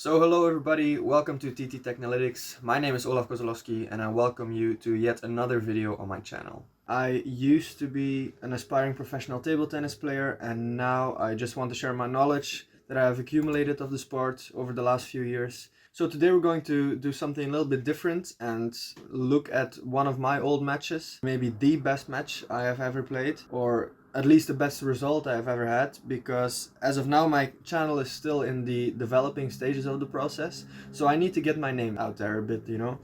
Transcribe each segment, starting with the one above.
So hello everybody, welcome to TT Technalytics. My name is Olaf Kozolowski and I welcome you to yet another video on my channel. I used to be an aspiring professional table tennis player and now I just want to share my knowledge that I have accumulated of the sport over the last few years. So today we're going to do something a little bit different and look at one of my old matches, maybe the best match I have ever played, or at least the best result I've ever had, because as of now my channel is still in the developing stages of the process, so I need to get my name out there a bit, you know.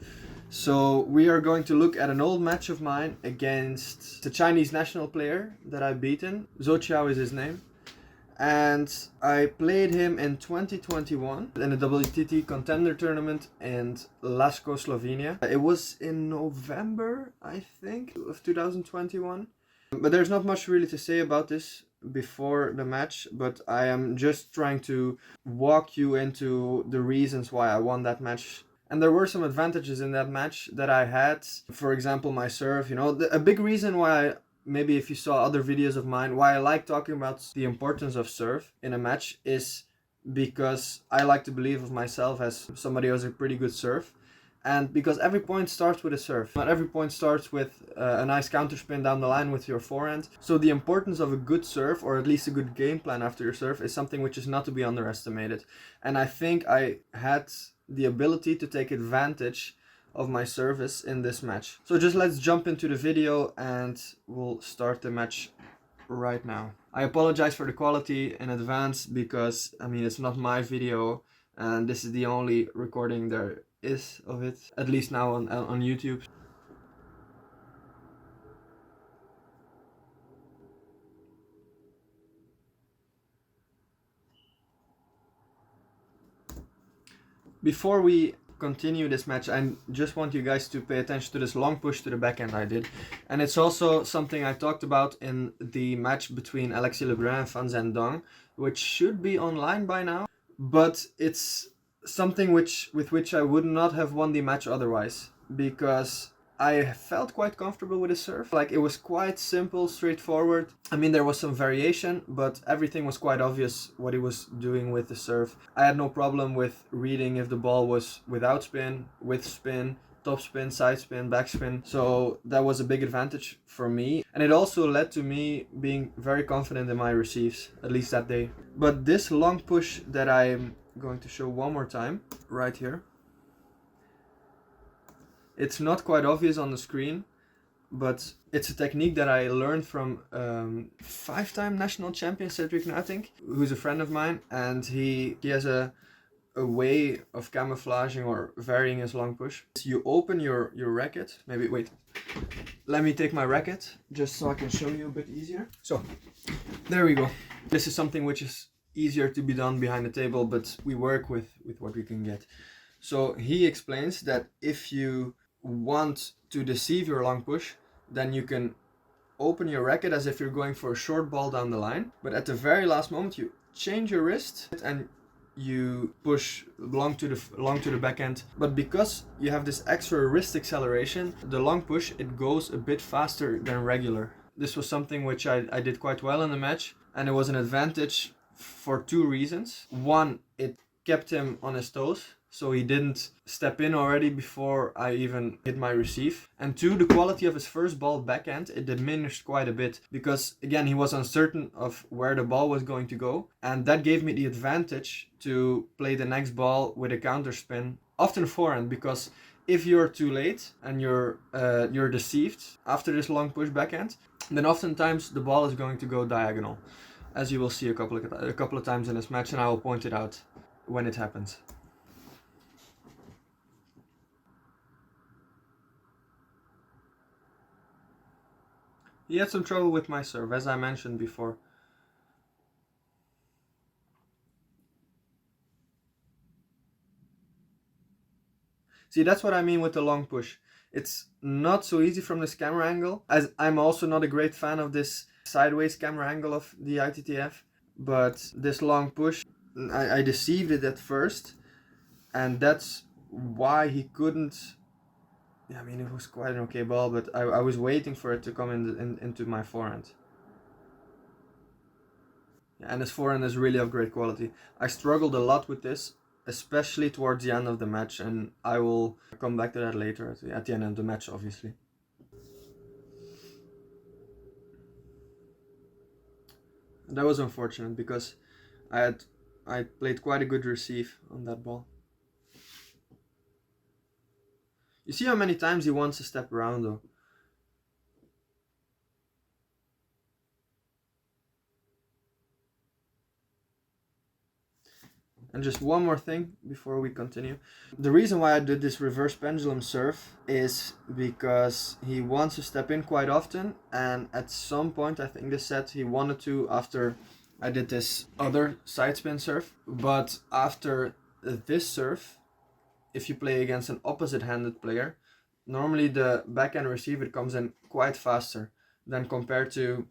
So we are going to look at an old match of mine against the Chinese national player that I've beaten. Zhou Qihao is his name. And I played him in 2021 in a WTT Contender tournament in Lasko, Slovenia. It was in November, I think, of 2021. But there's not much really to say about this before the match, but I am just trying to walk you into the reasons why I won that match. And there were some advantages in that match that I had. For example, my serve, you know, a big reason why maybe if you saw other videos of mine, why I like talking about the importance of serve in a match is because I like to believe of myself as somebody who has a pretty good serve. And because every point starts with a serve. Not every point starts with a nice counter spin down the line with your forehand. So the importance of a good serve, or at least a good game plan after your serve, is something which is not to be underestimated. And I think I had the ability to take advantage of my service in this match. So just let's jump into the video and we'll start the match right now. I apologize for the quality in advance because, I mean, it's not my video and this is the only recording there is of it, at least now on YouTube. Before we continue this match, I just want you guys to pay attention to this long push to the backhand I did. And it's also something I talked about in the match between Alexis Lebrun and Fan Zhendong, which should be online by now. But it's something with which I would not have won the match otherwise, because I felt quite comfortable with the serve. Like, it was quite simple, straightforward. I mean, there was some variation, but everything was quite obvious what he was doing with the serve. I had no problem with reading if the ball was without spin, with spin, top spin, side spin, back spin. So that was a big advantage for me. And it also led to me being very confident in my receives, at least that day. But this long push that I'm going to show one more time, right here. It's not quite obvious on the screen, but it's a technique that I learned from five-time national champion Cedric Nuitink, who's a friend of mine, and he has a way of camouflaging or varying his long push. So you open your racket, maybe, wait, let me take my racket just so I can show you a bit easier. So, there we go. This is something which is easier to be done behind the table, but we work with what we can get. So he explains that if you want to deceive your long push, then you can open your racket as if you're going for a short ball down the line, but at the very last moment you change your wrist and you push long to the backhand. But because you have this extra wrist acceleration, the long push, it goes a bit faster than regular. This was something which I did quite well in the match, and it was an advantage for two reasons. One, it kept him on his toes, so he didn't step in already before I even hit my receive. And two, the quality of his first ball backhand, it diminished quite a bit, because again, he was uncertain of where the ball was going to go, and that gave me the advantage to play the next ball with a counter spin, often forehand, because if you're too late and you're deceived after this long push backhand, then oftentimes the ball is going to go diagonal, as you will see a couple of times in this match, and I will point it out when it happens. He had some trouble with my serve, as I mentioned before. See, that's what I mean with the long push. It's not so easy from this camera angle, as I'm also not a great fan of this sideways camera angle of the ITTF. But this long push, I deceived it at first, and that's why he couldn't. Yeah, I mean, it was quite an okay ball, but I was waiting for it to come into my forehand. And his forehand is really of great quality. I struggled a lot with this especially towards the end of the match, and I will come back to that later at the end of the match, obviously. That was unfortunate because I played quite a good receive on that ball. You see how many times he wants to step around though. And just one more thing before we continue. The reason why I did this reverse pendulum serve is because he wants to step in quite often, and at some point, I think this set he wanted to after I did this other side spin serve. But after this serve, if you play against an opposite-handed player, normally the backhand receiver comes in quite faster than compared to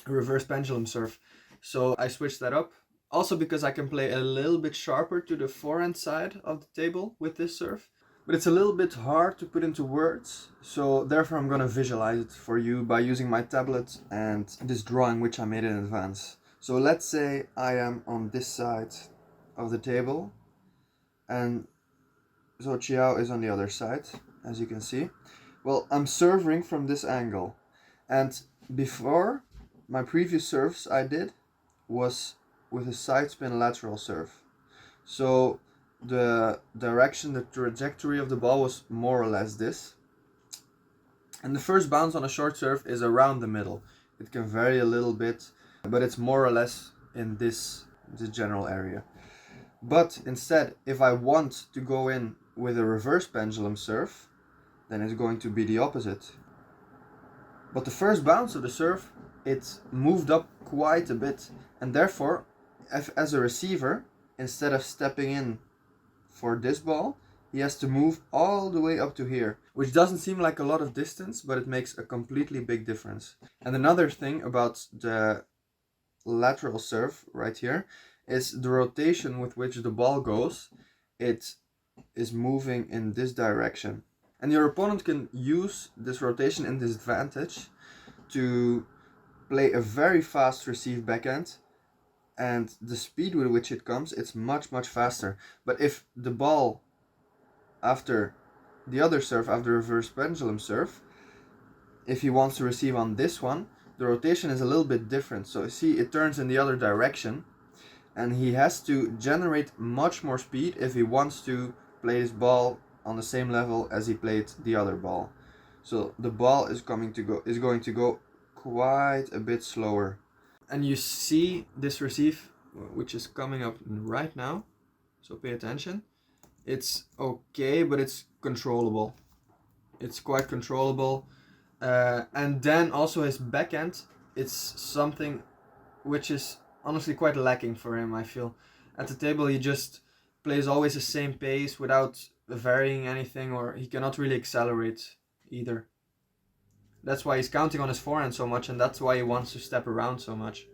a reverse pendulum serve. So I switched that up. Also because I can play a little bit sharper to the forehand side of the table with this serve. But it's a little bit hard to put into words, so therefore I'm gonna visualize it for you by using my tablet and this drawing which I made in advance. So let's say I am on this side of the table and Zhou Qihao is on the other side, as you can see. Well, I'm serving from this angle, and before, my previous serves I did was with a side spin lateral serve. So the direction, the trajectory of the ball was more or less this. And the first bounce on a short serve is around the middle. It can vary a little bit, but it's more or less in this general area. But instead, if I want to go in with a reverse pendulum serve, then it's going to be the opposite. But the first bounce of the serve, it moved up quite a bit, and therefore, as a receiver, instead of stepping in for this ball, he has to move all the way up to here, which doesn't seem like a lot of distance, but it makes a completely big difference. And another thing about the lateral serve right here is the rotation with which the ball goes. It is moving in this direction. And your opponent can use this rotation and this advantage to play a very fast receive backhand, and the speed with which it comes, it's much faster. But if the ball after the other serve, after reverse pendulum serve, if he wants to receive on this one, the rotation is a little bit different. So you see it turns in the other direction, and he has to generate much more speed if he wants to play this ball on the same level as he played the other ball. So the ball is going to go quite a bit slower. And you see this receive, which is coming up right now, so pay attention. It's okay, but it's controllable. It's quite controllable. And then also his backhand, it's something which is honestly quite lacking for him, I feel. At the table he just plays always the same pace without varying anything, or he cannot really accelerate either. That's why he's counting on his forehand so much, and that's why he wants to step around so much.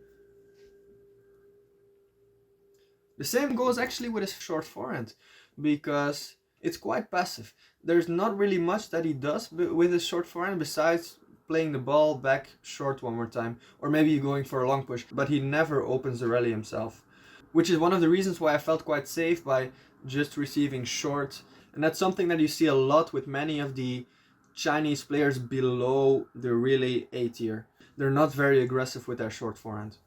The same goes actually with his short forehand, because it's quite passive. There's not really much that he does with his short forehand besides playing the ball back short one more time, or maybe going for a long push, but he never opens the rally himself. Which is one of the reasons why I felt quite safe by just receiving short. And that's something that you see a lot with many of the Chinese players below the really A tier. They're not very aggressive with their short forehand.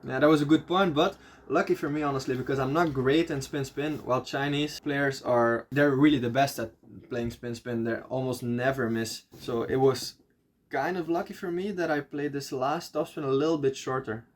Yeah, that was a good point, but lucky for me, honestly, because I'm not great in spin-spin, while Chinese players they're really the best at playing spin-spin. They almost never miss. So it was kind of lucky for me that I played this last topspin a little bit shorter.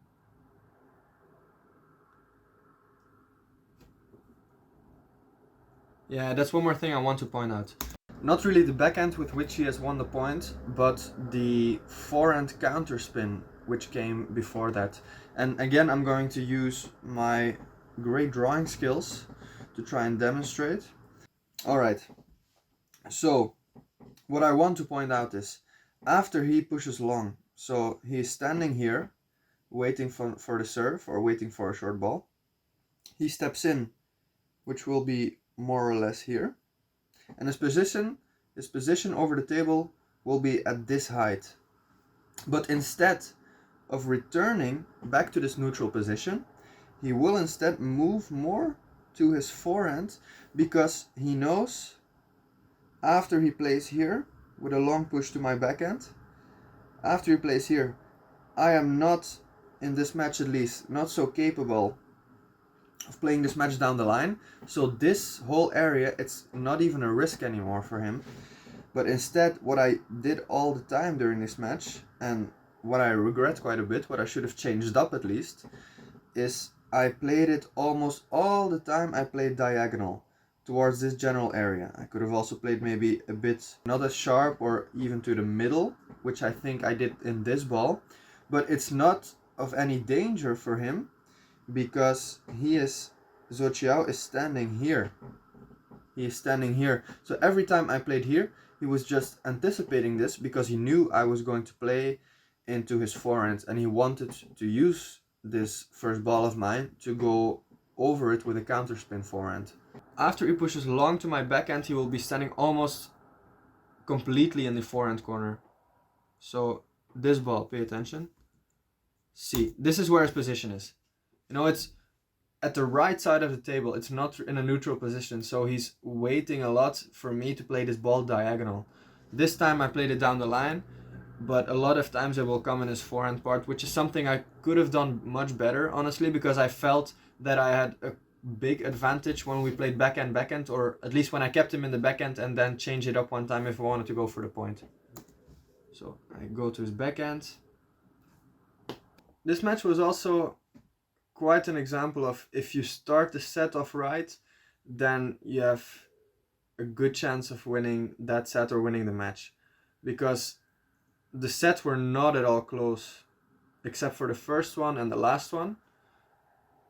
Yeah, that's one more thing I want to point out. Not really the backhand with which he has won the point, but the forehand counterspin which came before that. And again, I'm going to use my great drawing skills to try and demonstrate. Alright, so what I want to point out is, after he pushes long, so he's standing here, waiting for the serve or waiting for a short ball. He steps in, which will be more or less here. And his position over the table will be at this height. But instead of returning back to this neutral position, he will instead move more to his forehand, because he knows after he plays here with a long push to my backhand, after he plays here, I am not, in this match at least, not so capable of playing this match down the line. So this whole area, it's not even a risk anymore for him. But instead, what I did all the time during this match, and what I regret quite a bit, what I should have changed up at least, is I played it almost all the time. I played diagonal towards this general area. I could have also played maybe a bit not as sharp or even to the middle, which I think I did in this ball. But it's not of any danger for him, because Zhou Qihao is standing here. He is standing here. So every time I played here, he was just anticipating this, because he knew I was going to play into his forehand, and he wanted to use this first ball of mine to go over it with a counterspin forehand. After he pushes long to my backhand, he will be standing almost completely in the forehand corner. So this ball, pay attention. See, this is where his position is. You know, it's at the right side of the table. It's not in a neutral position, so he's waiting a lot for me to play this ball diagonal. This time I played it down the line, but a lot of times it will come in his forehand part, which is something I could have done much better, honestly, because I felt that I had a big advantage when we played backhand, or at least when I kept him in the backhand and then change it up one time if I wanted to go for the point. So I go to his backhand. This match was also quite an example of, if you start the set off right, then you have a good chance of winning that set or winning the match, because the sets were not at all close, except for the first one and the last one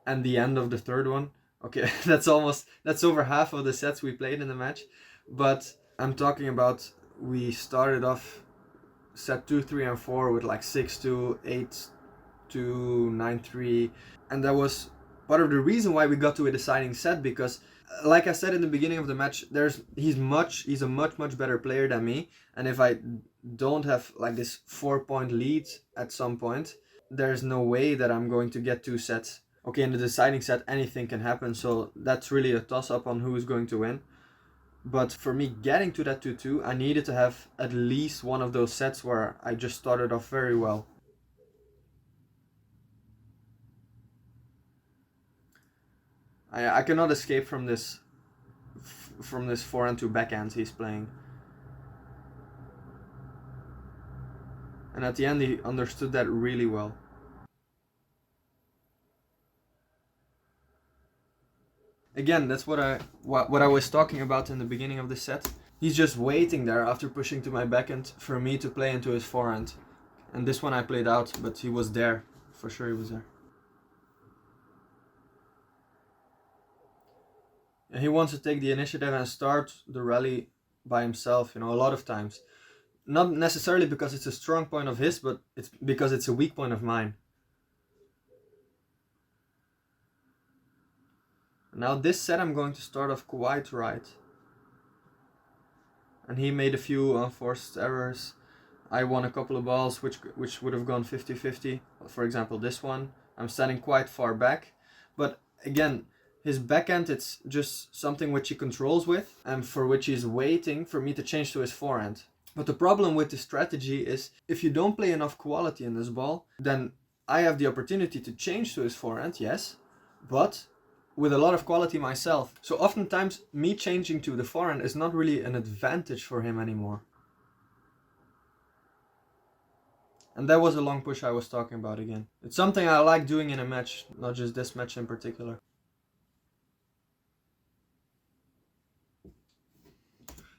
and the end of the third one. Okay, that's over half of the sets we played in the match, but I'm talking about, we started off set 2, 3 and 4 with like 6-2, 8-2, 9-3, and that was part of the reason why we got to a deciding set, because like I said in the beginning of the match, he's a much better player than me, and if I don't have like this 4-point lead at some point, there's no way that I'm going to get 2 sets. Okay, in the deciding set anything can happen, so that's really a toss-up on who is going to win. But for me, getting to that 2-2, I needed to have at least one of those sets where I just started off very well. I cannot escape from this forehand to backhand he's playing. And at the end he understood that really well. Again, that's what I was talking about in the beginning of the set. He's just waiting there after pushing to my backhand for me to play into his forehand. And this one I played out, but he was there. For sure he was there. And he wants to take the initiative and start the rally by himself, you know, a lot of times. Not necessarily because it's a strong point of his, but it's because it's a weak point of mine. Now this set I'm going to start off quite right. And he made a few unforced errors. I won a couple of balls which would have gone 50-50. For example, this one. I'm standing quite far back. But again, his backhand, it's just something which he controls with, and for which he's waiting for me to change to his forehand. But the problem with this strategy is, if you don't play enough quality in this ball, then I have the opportunity to change to his forehand, yes, but with a lot of quality myself. So oftentimes, me changing to the forehand is not really an advantage for him anymore. And that was a long push I was talking about again. It's something I like doing in a match, not just this match in particular.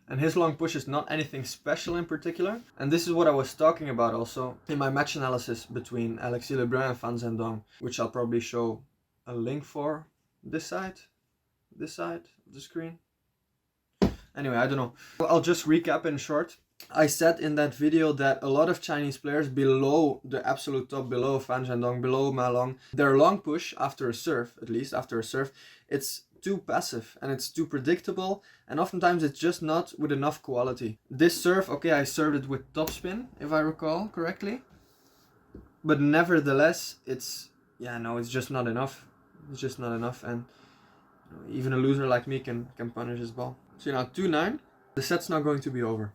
And his long push is not anything special in particular. And this is what I was talking about also in my match analysis between Alexis Lebrun and Fan Zhendong, which I'll probably show a link for this side of the screen. Anyway, I don't know. I'll just recap in short. I said in that video that a lot of Chinese players below the absolute top, below Fan Zhendong, below Ma Long, their long push after a serve, at least after a serve, it's too passive and it's too predictable, and oftentimes it's just not with enough quality. This serve, okay, I served it with topspin, if I recall correctly, but nevertheless, it's just not enough. It's just not enough, and even a loser like me can punish his ball. So now 2-9, the set's not going to be over.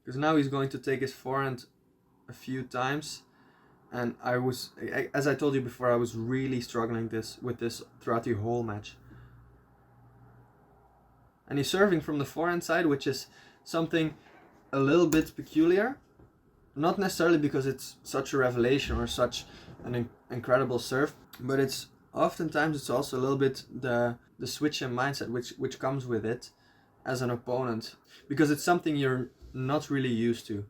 Because now he's going to take his forehand a few times, and as I told you before, I was really struggling with this throughout the whole match. And he's serving from the forehand side, which is something a little bit peculiar. Not necessarily because it's such a revelation or such an incredible serve, but it's oftentimes it's also a little bit the switch in mindset which comes with it as an opponent, because it's something you're not really used to.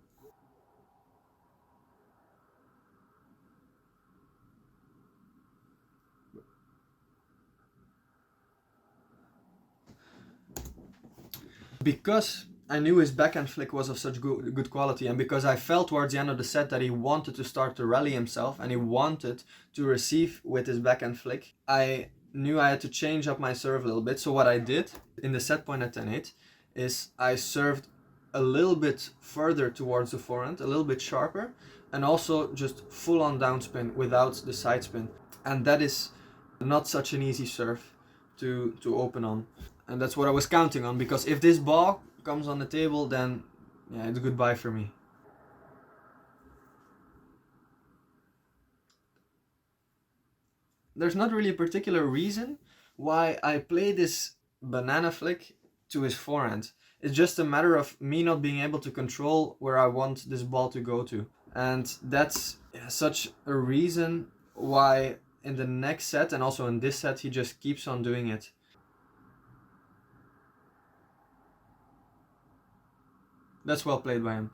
Because I knew his backhand flick was of such good quality, and because I felt towards the end of the set that he wanted to start to rally himself and he wanted to receive with his backhand flick, I knew I had to change up my serve a little bit. So what I did in the set point at 10-8 is I served a little bit further towards the forehand, a little bit sharper, and also just full on downspin without the side spin. And that is not such an easy serve to open on. And that's what I was counting on, because if this ball comes on the table, then yeah, it's goodbye for me. There's not really a particular reason why I play this banana flick to his forehand. It's just a matter of me not being able to control where I want this ball to go to. And that's such a reason why in the next set and also in this set he just keeps on doing it. That's well played by him.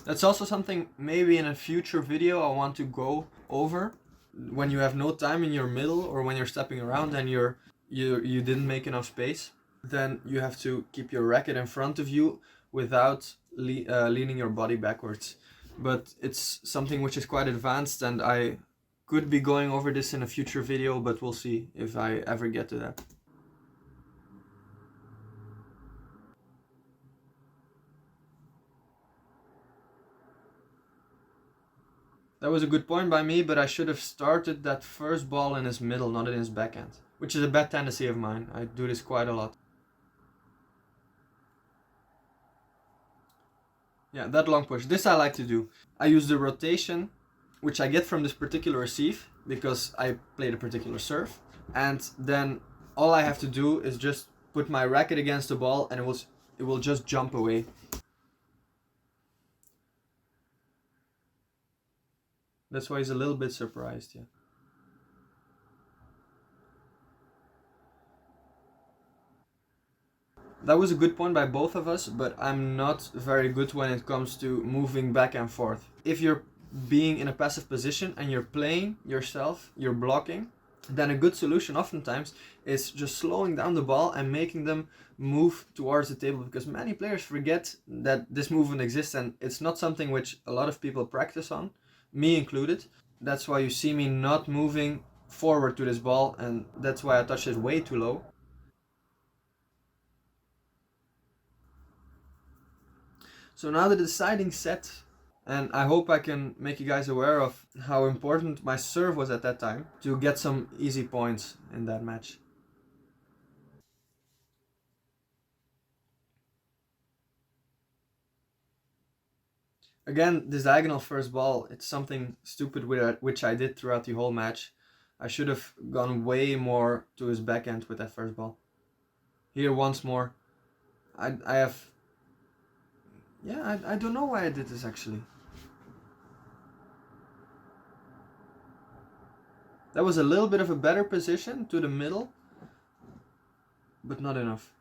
That's also something maybe in a future video I want to go over. When you have no time in your middle, or when you're stepping around and you didn't make enough space, then you have to keep your racket in front of you without leaning your body backwards. But it's something which is quite advanced, and I could be going over this in a future video, but we'll see if I ever get to that. That was a good point by me, but I should have started that first ball in his middle, not in his backhand, which is a bad tendency of mine. I do this quite a lot. Yeah, that long push. This I like to do. I use the rotation, which I get from this particular receive, because I played a particular serve. And then all I have to do is just put my racket against the ball, and it will just jump away. That's why he's a little bit surprised, yeah. That was a good point by both of us, but I'm not very good when it comes to moving back and forth. If you're being in a passive position and you're playing yourself, you're blocking, then a good solution oftentimes is just slowing down the ball and making them move towards the table, because many players forget that this movement exists, and it's not something which a lot of people practice on, me included. That's why you see me not moving forward to this ball, and that's why I touched it way too low. So now the deciding set, and I hope I can make you guys aware of how important my serve was at that time to get some easy points in that match. Again, this diagonal first ball, it's something stupid which I did throughout the whole match. I should have gone way more to his backhand with that first ball. Here once more. I don't know why I did this actually. That was a little bit of a better position to the middle, but not enough.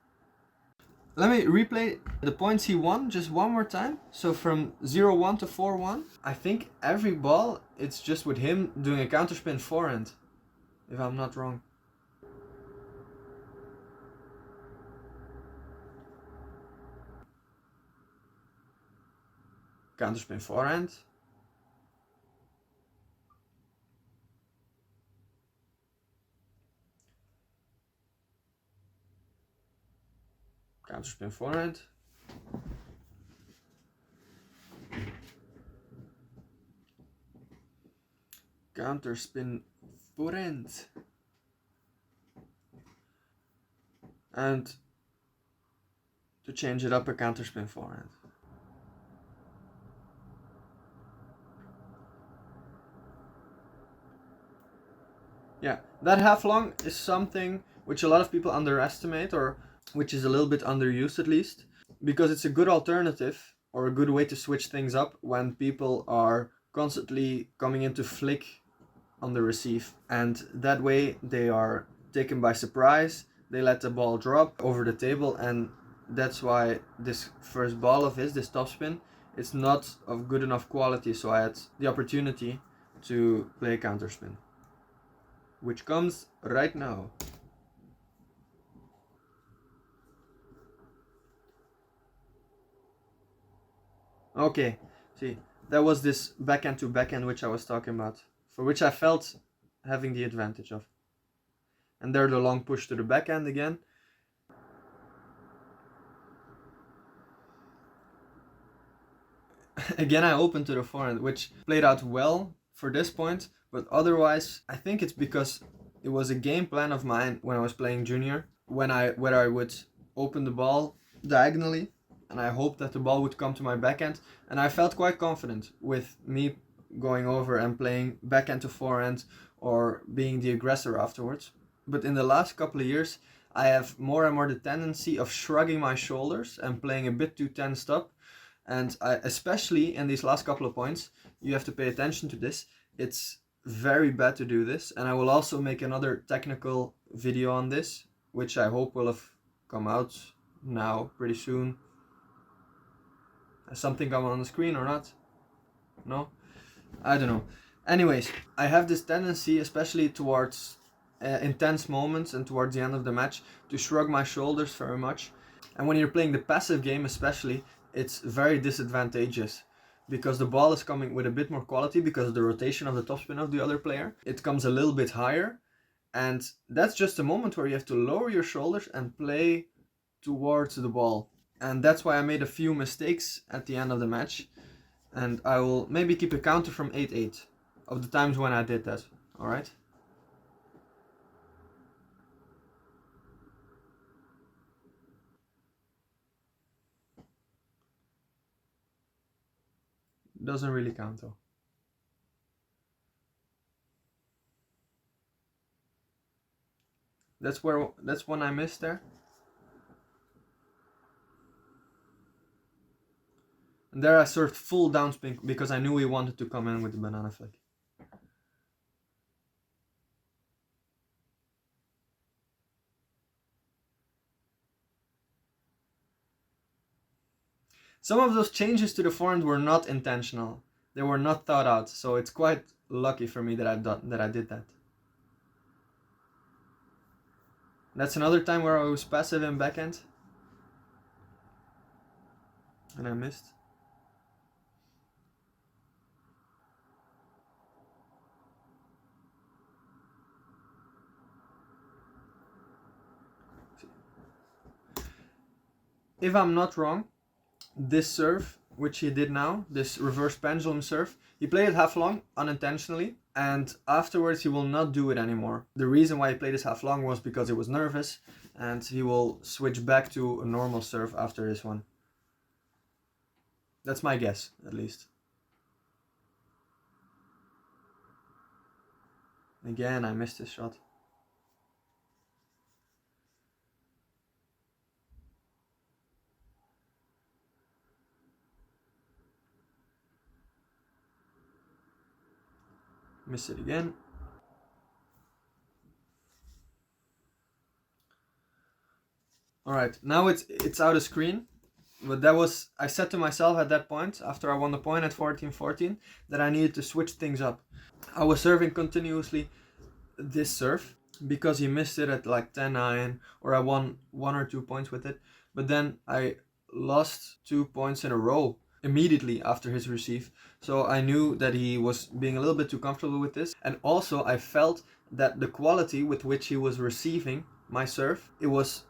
Let me replay the points he won just one more time. So from 0-1 to 4-1, I think every ball, it's just with him doing a counterspin forehand. if I'm not wrong. Counterspin forehand. Counterspin forehand. Counterspin forehand. And to change it up, a counterspin forehand. Yeah, that half long is something which a lot of people underestimate, or which is a little bit underused at least, because it's a good alternative or a good way to switch things up when people are constantly coming into flick on the receive, and that way they are taken by surprise, they let the ball drop over the table, and that's why this first ball of his, this topspin, it's not of good enough quality, so I had the opportunity to play counterspin, which comes right now. Okay, see, that was this backhand to backhand which I was talking about, for which I felt having the advantage of. And there the long push to the backhand again. Again, I opened to the forehand, which played out well for this point, but otherwise, I think it's because it was a game plan of mine when I was playing junior, where I would open the ball diagonally, and I hoped that the ball would come to my backhand, and I felt quite confident with me going over and playing backhand to forehand or being the aggressor afterwards. But in the last couple of years, I have more and more the tendency of shrugging my shoulders and playing a bit too tensed up. And especially in these last couple of points, you have to pay attention to this. It's very bad to do this. And I will also make another technical video on this, which I hope will have come out now pretty soon. Has something come on the screen or not? No? I don't know. Anyways, I have this tendency, especially towards intense moments and towards the end of the match, to shrug my shoulders very much. And when you're playing the passive game especially, it's very disadvantageous because the ball is coming with a bit more quality because of the rotation of the topspin of the other player. It comes a little bit higher, and that's just a moment where you have to lower your shoulders and play towards the ball. And that's why I made a few mistakes at the end of the match, and I will maybe keep a counter from 8-8 of the times when I did that, alright? Doesn't really count though. That's one I missed there. And there I served full downspin because I knew he wanted to come in with the banana flick. Some of those changes to the forehand were not intentional. They were not thought out, so it's quite lucky for me that I did that. That's another time where I was passive in backhand. And I missed. If I'm not wrong, this serve, which he did now, this reverse pendulum serve, he played it half long unintentionally, and afterwards he will not do it anymore. The reason why he played this half long was because he was nervous, and he will switch back to a normal serve after this one. That's my guess, at least. Again, I missed this shot. Miss it again. Alright, now it's out of screen. But that was, I said to myself at that point, after I won the point at 14-14, that I needed to switch things up. I was serving continuously this serve because he missed it at like 10-9, or I won 1 or 2 points with it. But then I lost 2 points in a row immediately after his receive. So I knew that he was being a little bit too comfortable with this. And also I felt that the quality with which he was receiving my serve, it was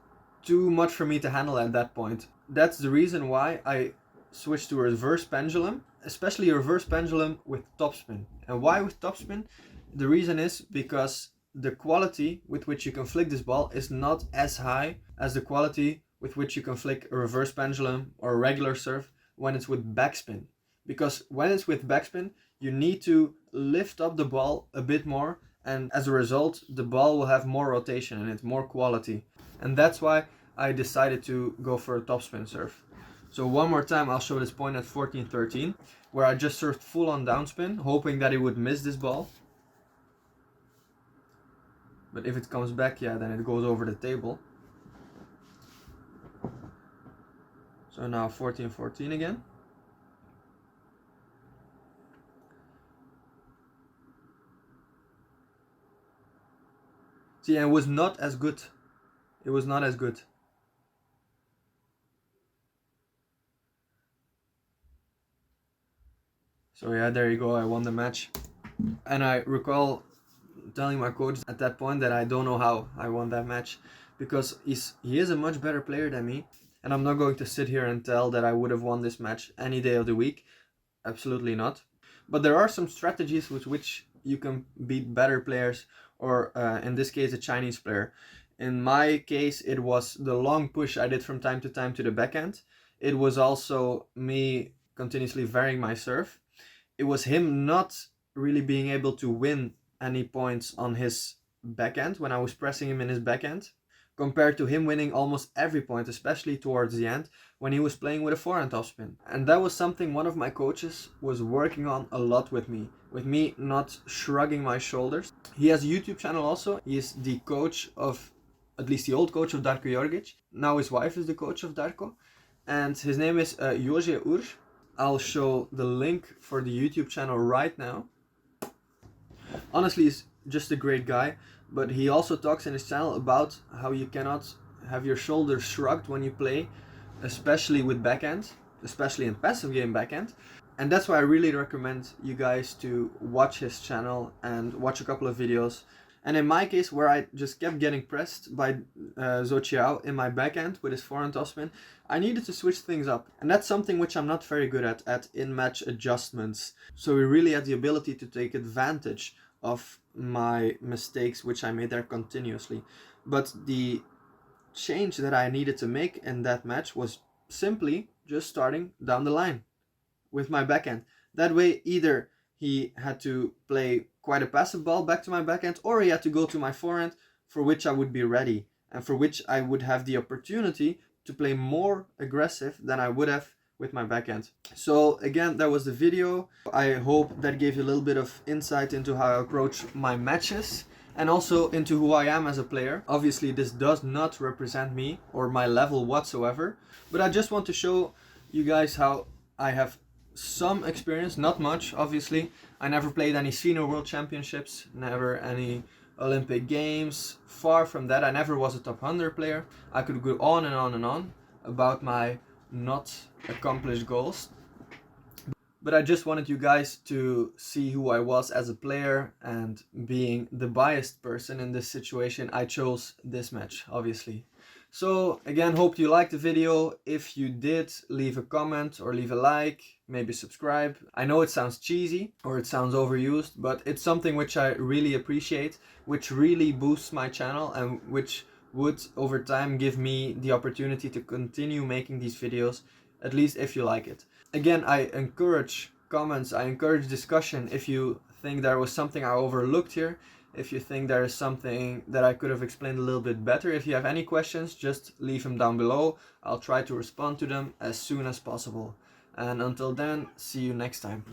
too much for me to handle at that point. That's the reason why I switched to a reverse pendulum, especially a reverse pendulum with topspin. And why with topspin? The reason is because the quality with which you can flick this ball is not as high as the quality with which you can flick a reverse pendulum or a regular serve when it's with backspin. Because when it's with backspin, you need to lift up the ball a bit more, and as a result, the ball will have more rotation in it, more quality. And that's why I decided to go for a topspin serve. So one more time, I'll show this point at 14-13, where I just served full on downspin, hoping that he would miss this ball. But if it comes back, yeah, then it goes over the table. So now 14-14 again. See, and it was not as good. It was not as good. So yeah, there you go, I won the match. And I recall telling my coach at that point that I don't know how I won that match, because he is a much better player than me. And I'm not going to sit here and tell that I would have won this match any day of the week. Absolutely not. But there are some strategies with which you can beat better players, or in this case a Chinese player. In my case, it was the long push I did from time to time to the backhand. It was also me continuously varying my serve. It was him not really being able to win any points on his backhand when I was pressing him in his backhand, compared to him winning almost every point, especially towards the end when he was playing with a forehand topspin. And that was something one of my coaches was working on a lot with me not shrugging my shoulders. He has a YouTube channel also. He is the coach of, at least the old coach of Darko Jorgic. Now his wife is the coach of Darko. And his name is Jože Urš. I'll show the link for the YouTube channel right now. Honestly, he's just a great guy, but he also talks in his channel about how you cannot have your shoulders shrugged when you play, especially with backhand, especially in passive game backhand. And that's why I really recommend you guys to watch his channel and watch a couple of videos. And in my case, where I just kept getting pressed by Zhou Qihao in my backhand with his forehand topspin, I needed to switch things up. And that's something which I'm not very good at in-match adjustments. So we really had the ability to take advantage of my mistakes which I made there continuously. But the change that I needed to make in that match was simply just starting down the line with my backhand. That way, either he had to play quite a passive ball back to my backhand, or he had to go to my forehand, for which I would be ready and for which I would have the opportunity to play more aggressive than I would have with my backhand. So again, that was the video. I hope that gave you a little bit of insight into how I approach my matches and also into who I am as a player. Obviously, this does not represent me or my level whatsoever, but I just want to show you guys how I have some experience, not much, obviously. I never played any senior world championships, never any Olympic games, far from that. I never was a top 100 player. I could go on and on and on about my not accomplished goals. But I just wanted you guys to see who I was as a player, and being the biased person in this situation, I chose this match, obviously. So again, hope you liked the video. If you did, leave a comment or leave a like, maybe subscribe. I know it sounds cheesy or it sounds overused, but it's something which I really appreciate, which really boosts my channel and which would over time give me the opportunity to continue making these videos, at least if you like it. Again, I encourage comments, I encourage discussion if you think there was something I overlooked here. If you think there is something that I could have explained a little bit better, if you have any questions, just leave them down below. I'll try to respond to them as soon as possible. And until then, see you next time.